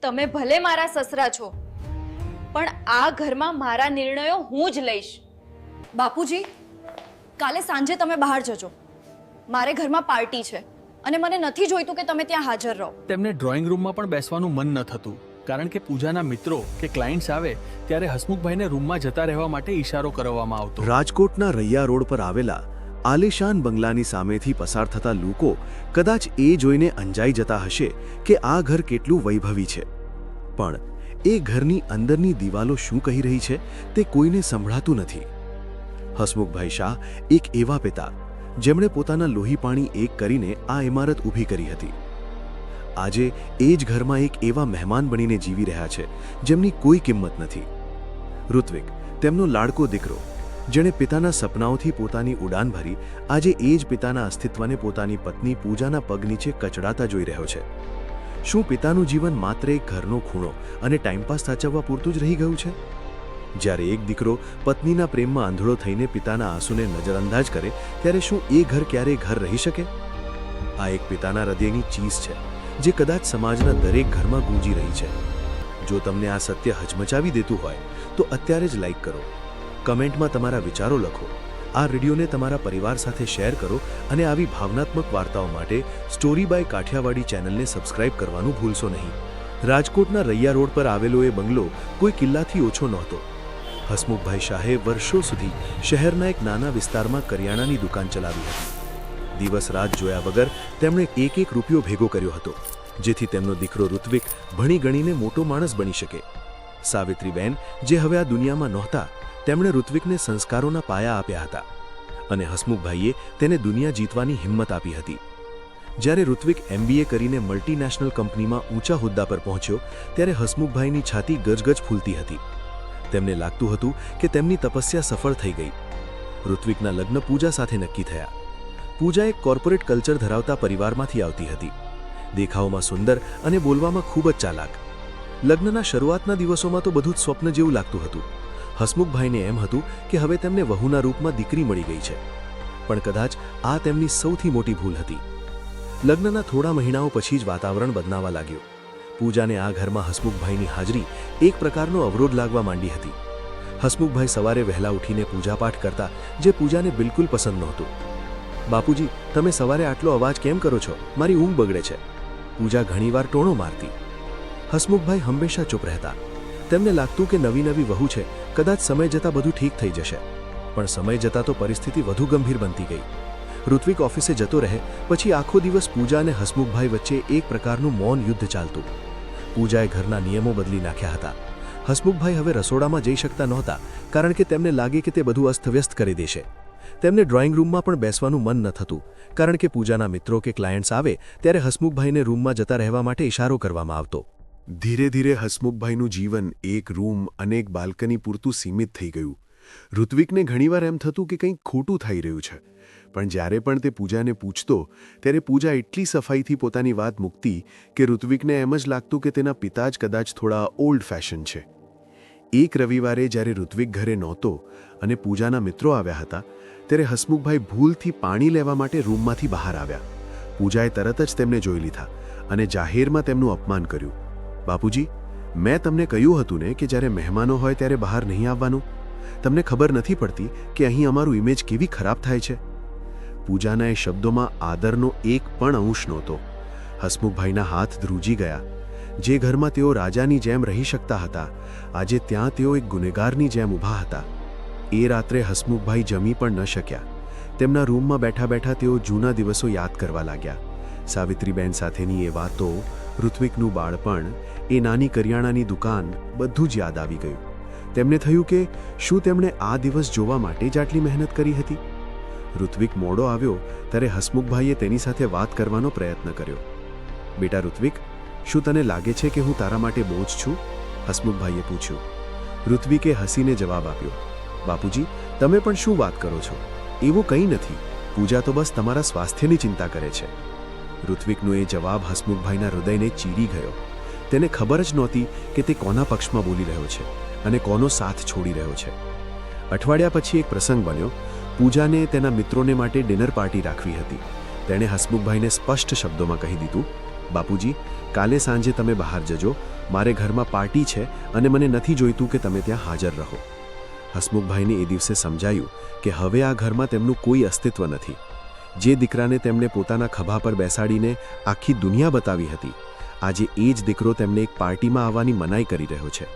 તમે ભલે મારા સસરા છો, પણ આ ઘરમાં મારા નિર્ણયો હું જ લઈશ. બાપુજી, કાલે સાંજે તમે બહાર જજો. મારે ઘરમાં પાર્ટી છે અને મને નથી જોઈતું કે તમે ત્યાં હાજર રહો. તેમને ડ્રોઈંગ રૂમમાં પણ બેસવાનું મન ન થતું, કારણ કે પૂજાના મિત્રો કે ક્લાયન્ટ્સ આવે ત્યારે હસમુખભાઈને રૂમમાં જતા રહેવા માટે ઈશારો કરવામાં આવતો. રાજકોટના રૈયા રોડ પર આવેલા આલિશાન બંગલાની સામેથી પસાર થતા લોકો કદાચ એ જોઈને અંજાઈ જતા હશે કે આ ઘર કેટલું વૈભવી છે, પણ એ ઘરની અંદરની દિવાલો શું કહી રહી છે તે કોઈને સંભળાતું નથી. હસમુખભાઈ શાહ એક એવા પિતા જેમણે પોતાના લોહી પાણી એક કરીને આ ઇમારત ઊભી કરી હતી. આજે એ જ ઘરમાં એક એવા મહેમાન બનીને જીવી રહ્યા છે જેમની કોઈ કિંમત નથી. ઋત્વિક, તેમનો લાડકો દીકરો, જેણે પિતાના સપનાઓથી પોતાની ઉડાન ભરી, આજે એ જ પિતાના અસ્તિત્વને પોતાની પત્ની પૂજાના પગ નીચે કચડાતા જોઈ રહ્યો છે. શું પિતાનું જીવન માત્ર એક ઘરનો ખૂણો અને ટાઈમપાસ સાચવવા પૂરતું જ રહી ગયું છે? જ્યારે એક દીકરો પત્નીના પ્રેમમાં આંધળો થઈને પિતાના આંસુને નજરઅંદાજ કરે, ત્યારે શું એ ઘર ક્યારેય ઘર રહી શકે? આ એક પિતાના હૃદયની ચીસ છે જે કદાચ સમાજના દરેક ઘરમાં ગૂંજી રહી છે. જો તમને આ સત્ય હચમચાવી દેતું હોય તો અત્યારે જ લાઈક કરો, કમેન્ટમાં તમારા વિચારો લખો, આ વિડીયોને તમારા પરિવાર સાથે શેર કરો અને આવી ભાવનાત્મક વાર્તાઓ માટે સ્ટોરી બાય કાઠિયાવાડી ચેનલને સબસ્ક્રાઇબ કરવાનું ભૂલશો નહીં. રાજકોટના રૈયા રોડ પર આવેલો એ બંગલો કોઈ કિલ્લાથી ઓછો નહોતો. હસમુખભાઈ શાહે વર્ષો સુધી શહેરના એક નાના વિસ્તારમાં કરિયાણાની દુકાન ચલાવી હતી. દિવસ રાત જોયા વગર તેમણે એક રૂપિયો ભેગો કર્યો હતો, જેથી તેમનો દીકરો ઋત્વિક ભણી ગણીને મોટો માણસ બની શકે. સાવિત્રીબેન, જે હવે આ દુનિયામાં નહોતા, તેમણે ઋત્વિકને સંસ્કારોના પાયા આપ્યા હતા અને હસમુખભાઈએ તેને દુનિયા જીતવાની હિંમત આપી હતી. જ્યારે ઋત્વિક MBA કરીને મલ્ટીનેશનલ કંપનીમાં ઊંચા હોદ્દા પર પહોંચ્યો, ત્યારે હસમુખભાઈની છાતી ગજગજ ફૂલતી હતી. તેમને લાગતું હતું કે તેમની તપસ્યા સફળ થઈ ગઈ. ઋત્વિકના લગ્ન પૂજા સાથે નક્કી થયા. પૂજા એક કોર્પોરેટ કલ્ચર ધરાવતા પરિવારમાંથી આવતી હતી. દેખાવમાં સુંદર અને બોલવામાં ખૂબ જ ચાલાક. લગ્નના શરૂઆતના દિવસોમાં તો બધું જ સ્વપ્ન જેવું લાગતું હતું. હસમુખભાઈને એમ હતું કે હવે તેમને વહુના રૂપમાં દીકરી મળી ગઈ છે, પણ કદાચ આ તેમની સૌથી મોટી ભૂલ હતી. લગ્નના થોડા મહિનાઓ પછી જ વાતાવરણ બદલાવા લાગ્યું. પૂજાને આ ઘરમાં હસમુખભાઈની હાજરી એક પ્રકારનો અવરોધ લાગવા માંડી હતી. હસમુખભાઈ સવારે વહેલા ઉઠીને પૂજાપાઠ કરતા, જે પૂજાને બિલકુલ પસંદ નહોતું. બાપુજી, તમે સવારે આટલો અવાજ કેમ કરો છો? મારી ઊંઘ બગડે છે. પૂજા ઘણીવાર ટોણો મારતી. હસમુખભાઈ હંમેશા ચૂપ રહેતા. તેમને લાગતું કે નવી નવી વહુ છે, કદાચ સમય જતાં બધું ઠીક થઈ જશે, પણ સમય જતાં તો પરિસ્થિતિ વધુ ગંભીર બનતી ગઈ. ઋત્વિક ઓફિસે જતો રહે પછી આખો દિવસ પૂજા અને હસમુખભાઈ વચ્ચે એક પ્રકારનું મૌન યુદ્ધ ચાલતું. પૂજાએ ઘરના નિયમો બદલી નાખ્યા હતા. હસમુખભાઈ હવે રસોડામાં જઈ શકતા નહોતા, કારણ કે તેમને લાગે કે તે બધું અસ્તવ્યસ્ત કરી દેશે. તેમને ડ્રોઈંગ રૂમમાં પણ બેસવાનું મન ન થતું, કારણ કે પૂજાના મિત્રો કે ક્લાયન્ટ્સ આવે ત્યારે હસમુખભાઈને રૂમમાં જતા રહેવા માટે ઇશારો કરવામાં આવતો. ધીરે ધીરે હસમુખભાઈનું જીવન એક રૂમ અને એક બાલ્કની પૂરતું સીમિત થઈ ગયું. ઋત્વિકને ઘણીવાર એમ થતું કે કંઈક ખોટું થઈ રહ્યું છે, પણ જ્યારે પણ તે પૂજાને પૂછતો ત્યારે પૂજા એટલી સફાઈથી પોતાની વાત મૂકતી કે ઋત્વિકને એમ જ લાગતું કે તેના પિતા જ કદાચ થોડા ઓલ્ડ ફેશન છે. એક રવિવારે જ્યારે ઋત્વિક ઘરે નહોતો અને પૂજાના મિત્રો આવ્યા હતા, ત્યારે હસમુખભાઈ ભૂલથી પાણી લેવા માટે રૂમમાંથી બહાર આવ્યા. પૂજાએ તરત જ તેમને જોઈ લીધા અને જાહેરમાં તેમનું અપમાન કર્યું. બાપુજી, મેં તમને કહ્યું હતું ને કે જ્યારે મહેમાનો હોય ત્યારે બહાર નહીં આવવાનું? તમને ખબર નથી પડતી કે અહીં અમારું ઇમેજ કેવી ખરાબ થાય છે? પૂજાના એ શબ્દોમાં આદરનો એક પણ અંશ નહોતો. હસમુખભાઈના હાથ ધ્રુજી ગયા. જે ઘરમાં તેઓ રાજાની જેમ રહી શકતા હતા, આજે ત્યાં તેઓ એક ગુનેગારની જેમ ઊભા હતા. એ રાત્રે હસમુખભાઈ જમી પણ ન શક્યા. તેમના રૂમમાં બેઠા બેઠા તેઓ જૂના દિવસો યાદ કરવા લાગ્યા. સાવિત્રીબેન સાથેની એ વાતો, ઋત્વિકનું બાળપણ, એ નાની કરિયાણાની દુકાન, બધું જ યાદ આવી ગયું. તેમને થયું કે શું તેમણે આ દિવસ જોવા માટે જ આટલી મહેનત કરી હતી? ઋત્વિક મોડો આવ્યો ત્યારે હસમુખભાઈએ તેની સાથે વાત કરવાનો પ્રયત્ન કર્યો. બેટા ઋત્વિક, શું તને લાગે છે કે હું તારા માટે બોજ છું? હસમુખભાઈએ પૂછ્યું. ઋત્વિકે હસીને જવાબ આપ્યો. બાપુજી, તમે પણ શું વાત કરો છો? એવું કંઈ નથી. પૂજા તો બસ તમારા સ્વાસ્થ્યની ચિંતા કરે છે. ઋત્વિકનો એ જવાબ હસમુખભાઈના હૃદયને ચીરી ગયો. તેને ખબર જ નહોતી કે તે કોના પક્ષમાં બોલી રહ્યો છે અને કોનો સાથ છોડી રહ્યો છે. અઠવાડિયા પછી એક પ્રસંગ બન્યો. પૂજાને તેના મિત્રોને માટે ડિનર પાર્ટી રાખવી હતી. તેણે હસમુખભાઈને સ્પષ્ટ શબ્દોમાં કહી દીધું, બાપુજી, કાલે સાંજે તમે બહાર જજો, મારે ઘરમાં પાર્ટી છે અને મને નથી જોઈતું કે તમે ત્યાં હાજર રહો. હસમુખભાઈને એ દિવસે સમજાયું કે હવે આ ઘરમાં તેમનું કોઈ અસ્તિત્વ નથી. જે દીકરાને તેમણે પોતાના ખભા પર બેસાડીને આખી દુનિયા બતાવી હતી, આજે એ જ દીકરો તેમને એક પાર્ટીમાં આવવાની મનાઈ કરી રહ્યો છે.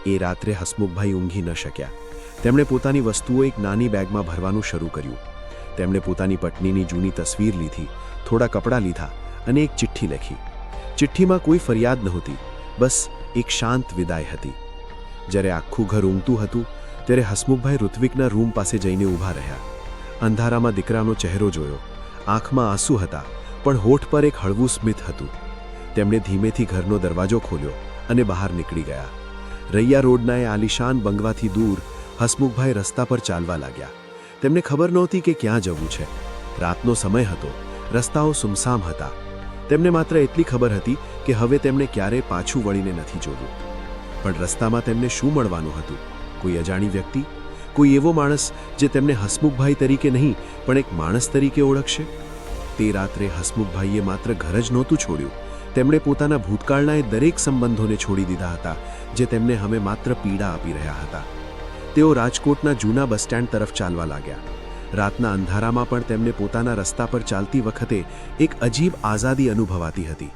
એ રાત્રે હસમુખભાઈ ઊંઘી ન શક્યા. તેમણે પોતાની વસ્તુઓ એક નાની બેગમાં ભરવાનું શરૂ કર્યું. તેમણે પોતાની પત્નીની જૂની તસવીર લીધી, થોડા કપડાં લીધા અને એક ચિઠ્ઠી લખી. ચિઠ્ઠીમાં કોઈ ફરિયાદ નહોતી, બસ એક શાંત વિદાય હતી. જ્યારે આખું ઘર ઊંઘતું હતું ત્યારે હસમુખભાઈ ઋત્વિકના રૂમ પાસે જઈને ઊભા રહ્યા. અંધારામાં દીકરાનો ચહેરો જોયો. આંખમાં આંસુ હતા, પણ હોઠ પર એક હળવું સ્મિત હતું. તેમણે ધીમેથી ઘરનો દરવાજો ખોલ્યો અને બહાર નીકળી ગયા. રૈયા રોડના એ આલિશાન બંગલાથી દૂર હસમુખભાઈ રસ્તા પર ચાલવા લાગ્યા. તેમને ખબર નહોતી કે ક્યાં જવું છે. રાતનો સમય હતો, રસ્તાઓ સુમસામ હતા. તેમને માત્ર એટલી ખબર હતી કે હવે તેમણે ક્યારેય પાછું વળીને નથી જોવું. પણ રસ્તામાં તેમને શું મળવાનું હતું? કોઈ અજાણી વ્યક્તિ, કોઈ એવો માણસ જે તેમને હસમુખભાઈ તરીકે નહીં પણ એક માણસ તરીકે ઓળખશે. તે રાત્રે હસમુખભાઈએ માત્ર ઘર જ નહોતું છોડ્યું, તેમણે પોતાના ભૂતકાળના એ દરેક સંબંધોને છોડી દીધા હતા જે તેમને હવે માત્ર પીડા આપી રહ્યા હતા. તેઓ રાજકોટના જૂના બસ સ્ટેન્ડ તરફ ચાલવા લાગ્યા. રાતના અંધારામાં પણ તેમને પોતાના રસ્તા પર ચાલતી વખતે એક અજીબ આઝાદી અનુભવાતી હતી.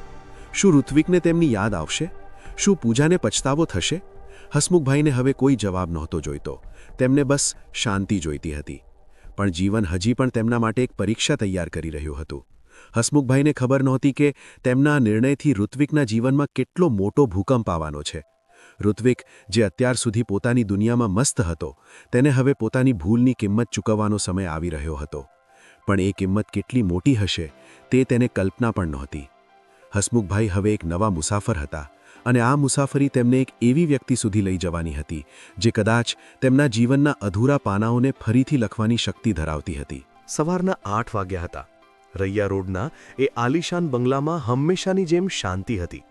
શું ઋત્વિકને તેમની યાદ આવશે? શું પૂજાને પછતાવો થશે? હસમુખભાઈને હવે કોઈ જવાબ નહોતો જોઈતો. તેમને બસ શાંતિ જોઈતી હતી. પણ જીવન હજી પણ તેમના માટે એક પરીક્ષા તૈયાર કરી રહ્યું હતું. હસમુખભાઈને ખબર નહોતી કે તેમના નિર્ણયથી ઋત્વિકના જીવનમાં કેટલો મોટો ભૂકંપ આવવાનો છે. ઋત્વિક, જે અત્યાર સુધી પોતાની દુનિયામાં મસ્ત હતો, તેને હવે પોતાની ભૂલની કિંમત ચૂકવવાનો સમય આવી રહ્યો હતો. પણ એ કિંમત કેટલી મોટી હશે તે તેને કલ્પના પણ નહોતી. હસમુખભાઈ હવે એક નવા મુસાફર હતા અને આ મુસાફરી તેમને એક એવી વ્યક્તિ સુધી લઈ જવાની હતી જે કદાચ તેમના જીવનના અધૂરા પાનાઓને ફરીથી લખવાની શક્તિ ધરાવતી હતી. સવારના 8 વાગ્યા હતા. રૈયા રોડના એ આલિશાન બંગલામાં હંમેશાની જેમ શાંતિ હતી,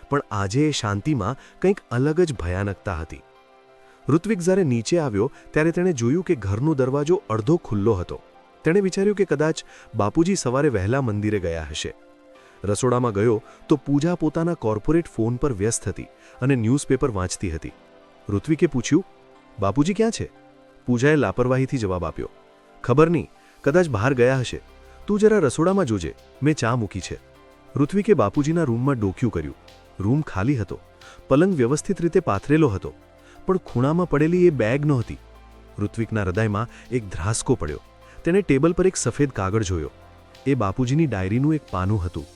પણ આજે એ શાંતિમાં કંઈક અલગ જ ભયાનકતા હતી. ઋત્વિક જ્યારે નીચે આવ્યો ત્યારે તેણે જોયું કે ઘરનો દરવાજો અડધો ખુલ્લો હતો. તેણે વિચાર્યું કે કદાચ બાપુજી સવારે વહેલા મંદિરે ગયા હશે. રસોડામાં ગયો તો પૂજા પોતાના કોર્પોરેટ ફોન પર વ્યસ્ત હતી અને ન્યૂઝપેપર વાંચતી હતી. ઋત્વિકે પૂછ્યું, બાપુજી ક્યાં છે? પૂજાએ લાપરવાહીથી જવાબ આપ્યો, ખબર નહીં, કદાચ બહાર ગયા હશે. તું જરા રસોડામાં જોજે, મેં ચા મૂકી છે. ઋત્વિકે બાપુજીના રૂમમાં ડોક્યું કર્યું. રૂમ ખાલી હતો. પલંગ વ્યવસ્થિત રીતે પાથરેલો હતો, પણ ખૂણામાં પડેલી એ બેગ નહોતી. ઋત્વિકના હૃદયમાં એક ધ્રાસકો પડ્યો. તેણે ટેબલ પર એક સફેદ કાગળ જોયો. એ બાપુજીની ડાયરીનું એક પાનું હતું.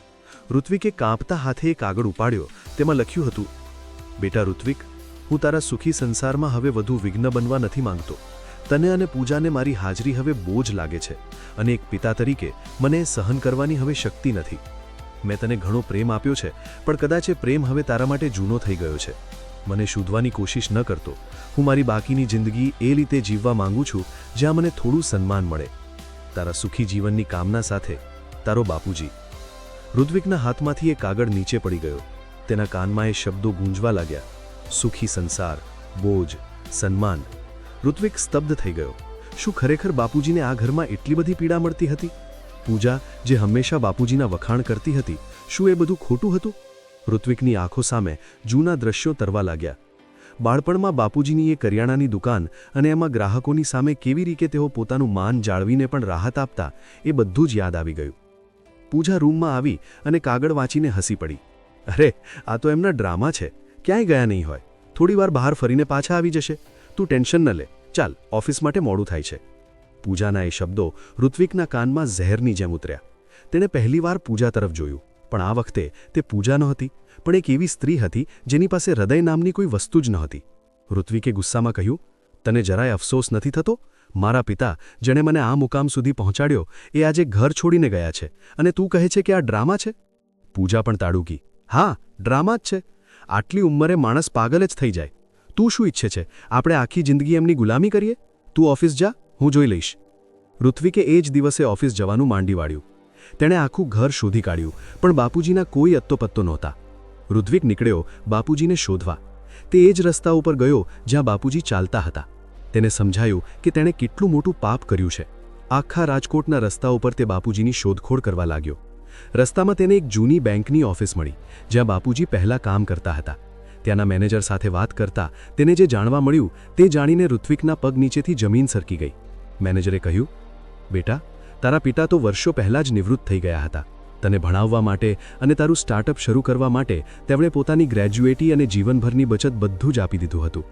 ઋત્વિકે કાંપતા હાથે એ કાગળ ઉપાડ્યો. તેમાં લખ્યું હતું, બેટા ઋત્વિક, હું તારા સુખી સંસારમાં હવે વધુ વિઘ્ન બનવા નથી માંગતો. તને અને પૂજાને મારી હાજરી હવે બોજ લાગે છે અને એક પિતા તરીકે મને સહન કરવાની હવે શક્તિ નથી. મેં તને ઘણો પ્રેમ આપ્યો છે, પણ કદાચ એ પ્રેમ હવે તારા માટે જૂનો થઈ ગયો છે. મને શોધવાની કોશિશ ન કરતો. હું મારી બાકીની જિંદગી એ રીતે જીવવા માંગુ છું જ્યાં મને થોડું સન્માન મળે. તારા સુખી જીવનની કામના સાથે, તારો બાપુજી. ઋત્વિકના હાથમાંથી એ કાગળ નીચે પડી ગયો. તેના કાનમાં એ શબ્દો ગૂંજવા લાગ્યા, સુખી સંસાર, બોજ, સન્માન. ઋત્વિક સ્તબ્ધ થઈ ગયો. શું ખરેખર બાપુજીને આ ઘરમાં એટલી બધી પીડા મળતી હતી? પૂજા, જે હંમેશા બાપુજીના વખાણ કરતી હતી, શું એ બધું ખોટું હતું? ઋત્વિકની આંખો સામે જૂના દ્રશ્યો તરવા લાગ્યા. બાળપણમાં બાપુજીની એ કરિયાણાની દુકાન અને એમાં ગ્રાહકોની સામે કેવી રીતે તેઓ પોતાનું માન જાળવીને પણ રાહત આપતા, એ બધું જ યાદ આવી ગયું. પૂજા રૂમમાં આવી અને કાગળ વાંચીને હસી પડી. અરે, આ તો એમના ડ્રામા છે, ક્યાંય ગયા નહીં હોય. થોડી વાર બહાર ફરીને પાછા આવી જશે. તું ટેન્શન ન લે, ચાલ, ઓફિસ માટે મોડું થાય છે. પૂજાના એ શબ્દો ઋત્વિકના કાનમાં ઝેરની જેમ ઉતર્યા. તેણે પહેલીવાર પૂજા તરફ જોયું, પણ આ વખતે તે પૂજા નહોતી, પણ એક એવી સ્ત્રી હતી જેની પાસે હૃદય નામની કોઈ વસ્તુ જ નહોતી. ઋત્વિકે ગુસ્સામાં કહ્યું, તને જરાય અફસોસ નથી થતો? મારા પિતા, જેણે મને આ મુકામ સુધી પહોંચાડ્યો, એ આજે ઘર છોડીને ગયા છે અને તું કહે છે કે આ ડ્રામા છે? પૂજા પણ તાડુકી, હા, ડ્રામા જ છે. આટલી ઉંમરે માણસ પાગલ જ થઈ જાય. તું શું ઈચ્છે છે, આપણે આખી જિંદગી એમની ગુલામી કરીએ? તું ઓફિસ જા, હું જોઈ લઈશ. ઋત્વિકે એ જ દિવસે ઓફિસ જવાનું માંડી વાળ્યું. તેણે આખું ઘર શોધી કાઢ્યું, પણ બાપુજીના કોઈ અત્તોપત્તો નહોતા. ઋત્વિક નીકળ્યો બાપુજીને શોધવા. તે એ જ રસ્તા ઉપર ગયો જ્યાં બાપુજી ચાલતા હતા. તેને સમજાયું કે તેણે કેટલું મોટું પાપ કર્યું છે. આખા રાજકોટના રસ્તા ઉપર તે બાપુજીની શોધખોળ કરવા લાગ્યો. રસ્તામાં તેને એક જૂની બેંકની ઓફિસ મળી જ્યાં બાપુજી પહેલાં કામ કરતા હતા. ત્યાંના મેનેજર સાથે વાત કરતા તેને જે જાણવા મળ્યું તે જાણીને ઋત્વિકના પગ નીચેથી જમીન સરકી ગઈ. મેનેજરે કહ્યું, બેટા, તારા પિતા તો વર્ષો પહેલાં જ નિવૃત્ત થઈ ગયા હતા. તને ભણાવવા માટે અને તારું સ્ટાર્ટઅપ શરૂ કરવા માટે તેમણે પોતાની ગ્રેજ્યુએટી અને જીવનભરની બચત બધું જ આપી દીધું હતું.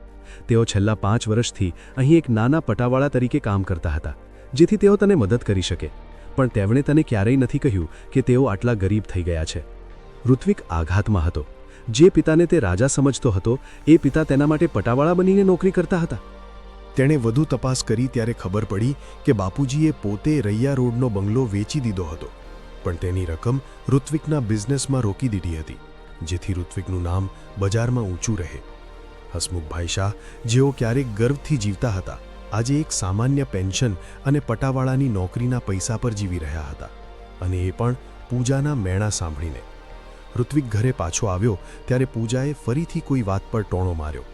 તેઓ છેલ્લા 5 વર્ષથી અહીં એક નાના પટાવાળા તરીકે કામ કરતા હતા, જેથી તેઓ તને મદદ કરી શકે. પણ તેમણે તને ક્યારેય નથી કહ્યું કે તેઓ આટલા ગરીબ થઈ ગયા છે. ઋત્વિક આઘાતમાં હતો. જે પિતાને તે રાજા સમજતો હતો, એ પિતા તેના માટે પટાવાળા બનીને નોકરી કરતા હતા. તેણે વધુ તપાસ કરી ત્યારે ખબર પડી કે બાપુજીએ પોતે રૈયા રોડનો બંગલો વેચી દીધો હતો, પણ તેની રકમ ઋત્વિકના બિઝનેસમાં રોકી દીધી હતી, જેથી ઋત્વિકનું નામ બજારમાં ઊંચું રહે. હસમુખભાઈ શાહ, જેઓ ક્યારેક ગર્વથી જીવતા હતા, આજે એક સામાન્ય પેન્શન અને પટાવાળાની નોકરીના પૈસા પર જીવી રહ્યા હતા, અને એ પણ પૂજાના મેણા સાંભળીને. ઋત્વિક ઘરે પાછો આવ્યો ત્યારે પૂજાએ ફરીથી કોઈ વાત પર ટોણો માર્યો.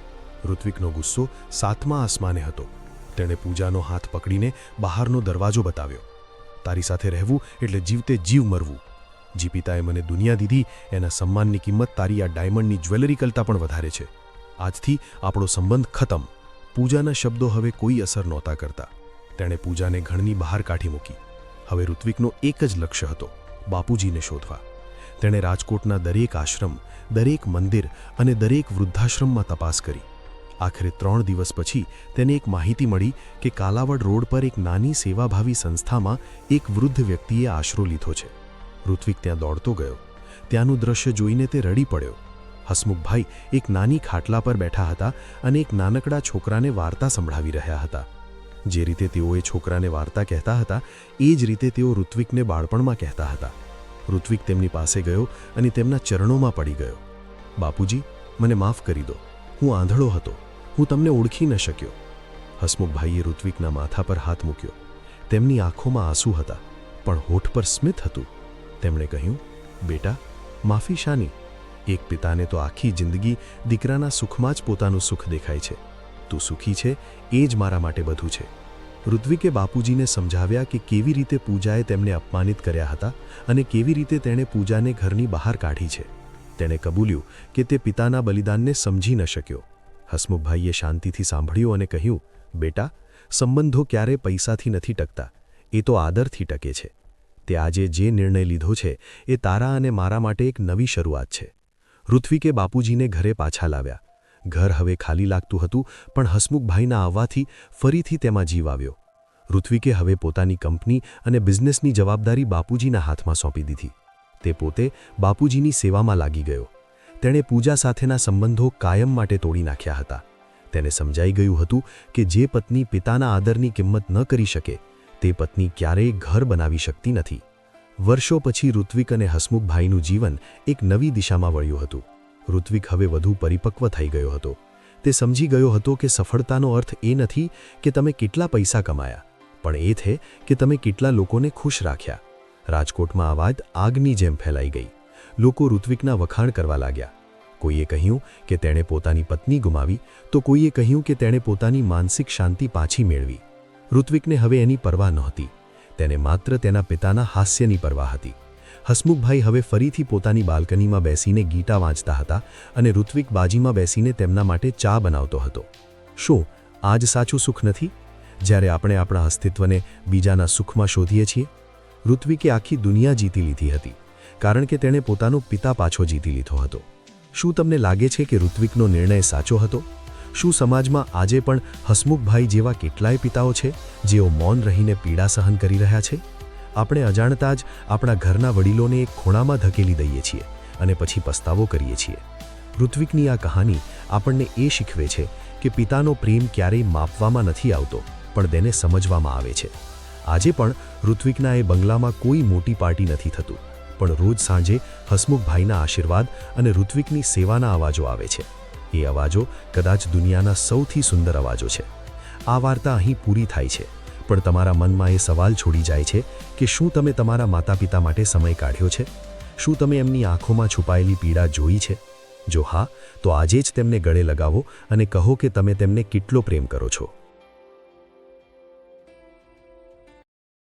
ઋત્વિકનો ગુસ્સો 7મા આસમાને હતો. તેણે પૂજાનો હાથ પકડીને બહારનો દરવાજો બતાવ્યો. તારી સાથે રહેવું એટલે જીવતે જીવ મરવું. જી પિતાએ મને દુનિયા દીધી, એના સન્માનની કિંમત તારી આ ડાયમંડની જ્વેલરી કરતાં પણ વધારે છે. આજથી આપણો સંબંધ ખતમ. પૂજાના શબ્દો હવે કોઈ અસર નહોતા કરતા. તેણે પૂજાને ઘરની બહાર કાઢી મૂકી. હવે ઋત્વિકનો એક જ લક્ષ્ય હતો, બાપુજીને શોધવા. તેણે રાજકોટના દરેક આશ્રમ, દરેક મંદિર અને દરેક વૃદ્ધાશ્રમમાં તપાસ કરી. આખરે 3 દિવસ પછી તેને એક માહિતી મળી કે કાલાવડ રોડ પર એક નાની સેવાભાવી સંસ્થામાં એક વૃદ્ધ વ્યક્તિએ આશરો લીધો છે. ઋત્વિક ત્યાં દોડતો ગયો. ત્યાંનું દ્રશ્ય જોઈને તે રડી પડ્યો. હસમુખભાઈ એક નાની ખાટલા પર બેઠા હતા અને એક નાનકડા છોકરાને વાર્તા સંભળાવી રહ્યા હતા. જે રીતે તેઓ એ છોકરાને વાર્તા કહેતા હતા, એ જ રીતે તેઓ ઋત્વિકને બાળપણમાં કહેતા હતા. ઋત્વિક તેમની પાસે ગયો અને તેમના ચરણોમાં પડી ગયો. બાપુજી, મને માફ કરી દો. હું આંધળો હતો. હું તમને ઓળખી ન શક્યો. હસમુખભાઈએ ઋત્વિકના માથા પર હાથ મૂક્યો. તેમની આંખોમાં આંસુ હતા, પણ હોઠ પર સ્મિત હતું. તેમણે કહ્યું, બેટા, માફી શાની? એક પિતાને તો આખી જિંદગી દીકરાના સુખમાં જ પોતાનું સુખ દેખાય છે. તું સુખી છે, એ જ મારા માટે બધું છે. ઋત્વિકે બાપુજીને સમજાવ્યા કે કેવી રીતે પૂજાએ તેમને અપમાનિત કર્યા હતા અને કેવી રીતે તેણે પૂજાને ઘરની બહાર કાઢી છે. તેણે કબૂલ્યું કે તે પિતાના બલિદાનને સમજી ન શક્યો. હસમુખભાઈએ શાંતિથી સાંભળ્યું અને કહ્યું, બેટા, સંબંધો ક્યારે પૈસાથી નથી ટકતા, એ તો આદરથી ટકે છે. તે આજે જે નિર્ણય લીધો છે એ તારા અને મારા માટે એક નવી શરૂઆત છે. ઋત્વિકે બાપુજીને ઘરે પાછા લાવ્યા. ઘર હવે ખાલી લાગતું હતું, પણ હસમુખભાઈના આવવાથી ફરીથી તેમાં જીવ આવ્યો. ઋત્વિકે હવે પોતાની કંપની અને બિઝનેસની જવાબદારી બાપુજીના હાથમાં સોંપી દીધી. તે પોતે બાપુજીની સેવામાં લાગી ગયો. તેણે પૂજા સાથેના સંબંધો કાયમ માટે તોડી નાખ્યા હતા. તેને સમજાઈ ગયું હતું કે જે પત્ની પિતાના આદરની કિંમત ન કરી શકે, તે પત્ની ક્યારેય ઘર બનાવી શકતી નથી. વર્ષો પછી ઋત્વિક અને હસમુખભાઈનું જીવન એક નવી દિશામાં વળ્યું હતું. ઋત્વિક હવે વધુ પરિપક્વ થઈ ગયો હતો. તે સમજી ગયો હતો કે સફળતાનો અર્થ એ નથી કે તમે કેટલા પૈસા કમાયા, પણ એ છે કે તમે કેટલા લોકોને ખુશ રાખ્યા. રાજકોટમાં આ વાત આગની જેમ ફેલાઈ ગઈ. લોકો ઋત્વિકના વખાણ કરવા લાગ્યા. કોઈએ કહ્યું કે તેણે પોતાની પત્ની ગુમાવી, તો કોઈએ કહ્યું કે તેણે પોતાની માનસિક શાંતિ પાછી મેળવી. ઋત્વિકને હવે એની પરવા નહોતી. તેને માત્ર તેના પિતાના હાસ્યની પરવા હતી. હસમુખભાઈ હવે ફરીથી પોતાની બાલ્કનીમાં બેસીને ગીતા વાંચતા હતા અને ઋત્વિક બાજીમાં બેસીને તેમના માટે ચા બનાવતો હતો. શું આ જ સાચું સુખ નથી, જ્યારે આપણે આપણા અસ્તિત્વને બીજાના સુખમાં શોધીએ છીએ? ઋત્વિકે આખી દુનિયા જીતી લીધી હતી, કારણ કે તેણે પોતાનો પિતા પાછો જીતી લીધો હતો. શું તમને લાગે છે કે ઋત્વિકનો નિર્ણય સાચો હતો? શું સમાજમાં આજે પણ હસમુખભાઈ જેવા કેટલાય પિતાઓ છે જેઓ મૌન રહીને પીડા સહન કરી રહ્યા છે? આપણે અજાણતા જ આપણા ઘરના વડીલોને એક ખૂણામાં ધકેલી દઈએ છીએ અને પછી પસ્તાવો કરીએ છીએ. ઋત્વિકની આ કહાની આપણને એ શીખવે છે કે પિતાનો પ્રેમ ક્યારેય માપવામાં નથી આવતો, પણ તેને સમજવામાં આવે છે. આજે પણ ઋત્વિકના એ બંગલામાં કોઈ મોટી પાર્ટી નથી થતું, પણ રોજ સાંજે હસમુખભાઈના આશીર્વાદ અને ઋત્વિકની સેવાના અવાજો આવે છે. એ અવાજો કદાચ દુનિયાના સૌથી સુંદર અવાજો છે. આ વાર્તા અહીં પૂરી થાય છે, પણ તમારા મનમાં એ સવાલ છોડી જાય છે કે શું તમે તમારા માતા પિતા માટે સમય કાઢ્યો છે? શું તમે એમની આંખોમાં છુપાયેલી પીડા જોઈ છે? જો હા, તો આજે જ તેમને ગળે લગાવો અને કહો કે તમે તેમને કેટલો પ્રેમ કરો છો.